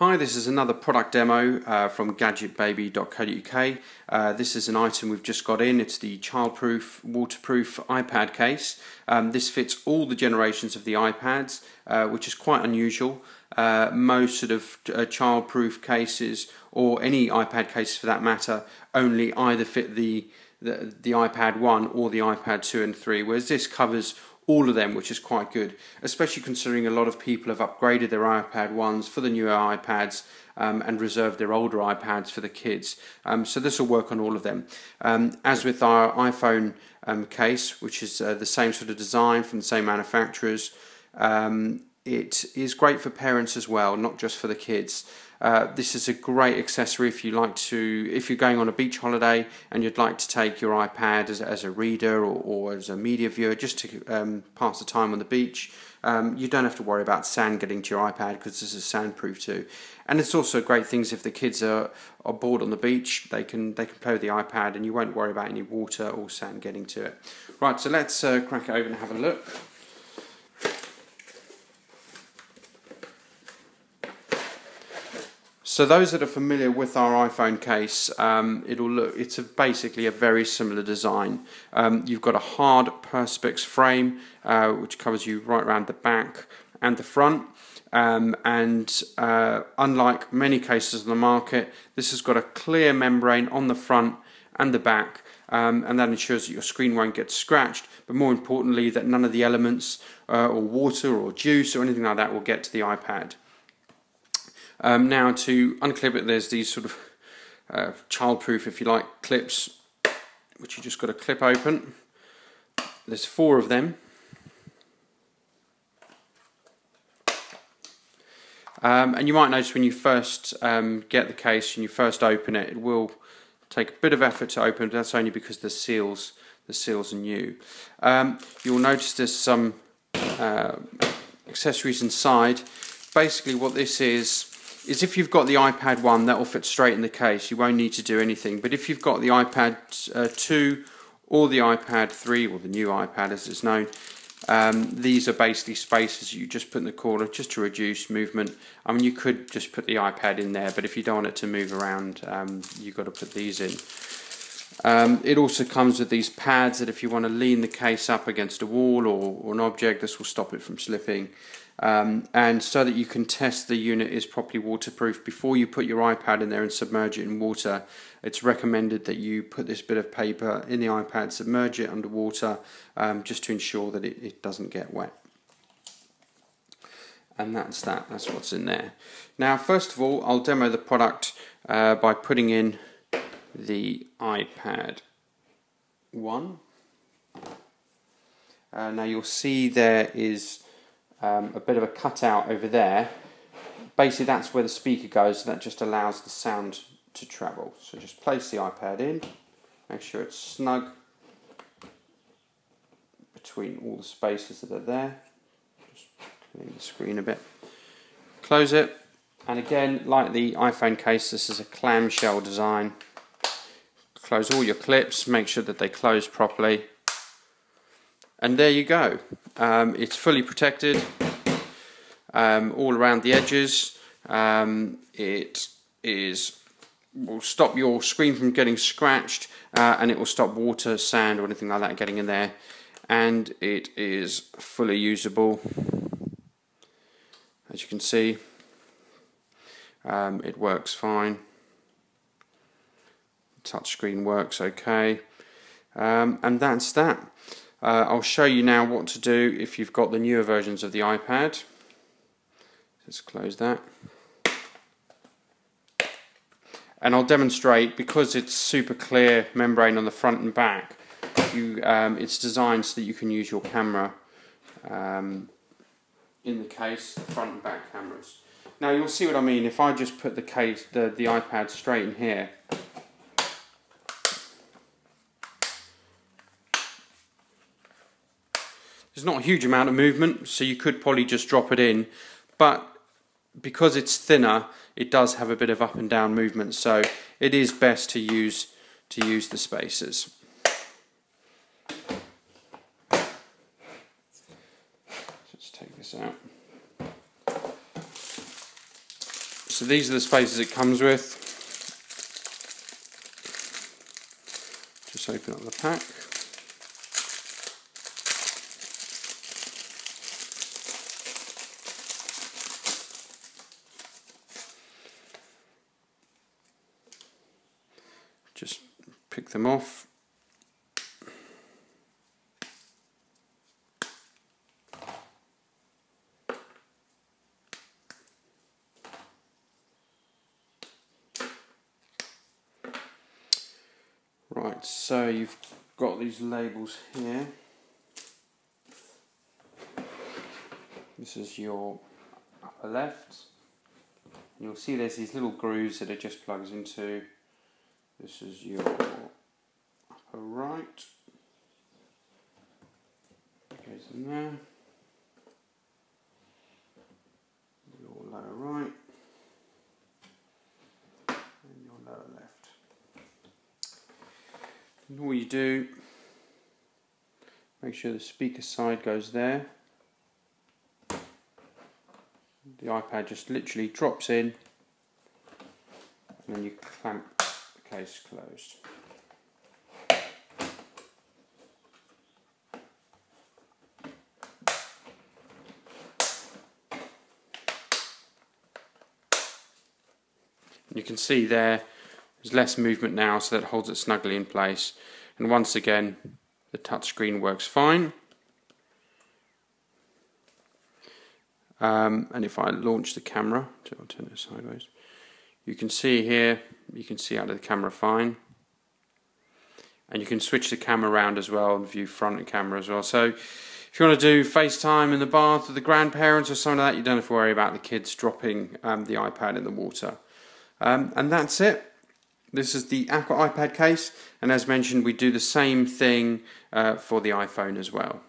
Hi, this is another product demo from GadgetBaby.co.uk. This is an item we've just got in. It's the Childproof waterproof iPad case. This fits all the generations of the iPads, which is quite unusual. Most sort of childproof cases, or any iPad cases for that matter, only either fit the iPad 1 or the iPad 2 and 3, whereas this covers all of them, which is quite good, especially considering a lot of people have upgraded their iPad 1s for the newer iPads and reserved their older iPads for the kids. So this will work on all of them. As with our iPhone case, which is the same sort of design from the same manufacturers, it is great for parents as well, not just for the kids. This is a great accessory if you're going on a beach holiday and you'd like to take your iPad as a reader or as a media viewer just to pass the time on the beach. You don't have to worry about sand getting to your iPad because this is sandproof too. And it's also great things if the kids are bored on the beach, they can play with the iPad and you won't worry about any water or sand getting to it. Right, so let's crack it open and have a look. So those that are familiar with our iPhone case, it's basically a very similar design. You've got a hard Perspex frame, which covers you right around the back and the front. Unlike many cases on the market, this has got a clear membrane on the front and the back, and that ensures that your screen won't get scratched, but more importantly that none of the elements or water or juice or anything like that will get to the iPad. Now to unclip it, there's these sort of childproof, if you like, clips, which you just got to clip open. There's 4 of them. And you might notice when you first get the case and you first open it, it will take a bit of effort to open, but that's only because the seals are new. You'll notice there's some accessories inside. Basically what this is if you've got the iPad 1, that will fit straight in the case. You won't need to do anything. But if you've got the iPad 2 or the iPad 3, or the new iPad as it's known, these are basically spaces you just put in the corner just to reduce movement. I mean, you could just put the iPad in there, but if you don't want it to move around, you've got to put these in. It also comes with these pads that if you want to lean the case up against a wall or an object, this will stop it from slipping. And so that you can test the unit is properly waterproof, before you put your iPad in there and submerge it in water, it's recommended that you put this bit of paper in the iPad, submerge it underwater, just to ensure that it doesn't get wet. And that's what's in there. Now first of all, I'll demo the product by putting in the iPad 1. Now you'll see there is a bit of a cutout over there. Basically that's where the speaker goes, so that just allows the sound to travel. So just place the iPad in, make sure it's snug between all the spaces that are there. Just clean the screen a bit. Close it, and again, like the iPhone case, this is a clamshell design. Close all your clips, make sure that they close properly. And there you go. It's fully protected all around the edges. Will stop your screen from getting scratched, and it will stop water, sand or anything like that getting in there. And it is fully usable. As you can see, it works fine. Touchscreen works okay. And that's that. I'll show you now what to do if you've got the newer versions of the iPad. Let's close that. And I'll demonstrate, because it's super clear membrane on the front and back, it's designed so that you can use your camera in the case, the front and back cameras. Now you'll see what I mean. If I just put the iPad straight in here, there's not a huge amount of movement, so you could probably just drop it in, but because it's thinner, it does have a bit of up and down movement, so it is best to use the spacers. Let's take this out. So these are the spaces it comes with. Just open up the pack. Just pick them off. Right, so you've got these labels here. This is your upper left. You'll see there's these little grooves that it just plugs into. This is your upper right. It goes in there. Your lower right. And your lower left. And all you do, make sure the speaker side goes there. The iPad just literally drops in, and then you clamp the case closed. And you can see there's less movement now, so that holds it snugly in place. And once again, the touchscreen works fine. And if I launch the camera, so I'll turn it sideways, you can see here, you can see out of the camera fine. And you can switch the camera around as well and view front and camera as well. So if you want to do FaceTime in the bath with the grandparents or something like that, you don't have to worry about the kids dropping the iPad in the water. And that's it. This is the Aqua iPad case, and as mentioned, we do the same thing for the iPhone as well.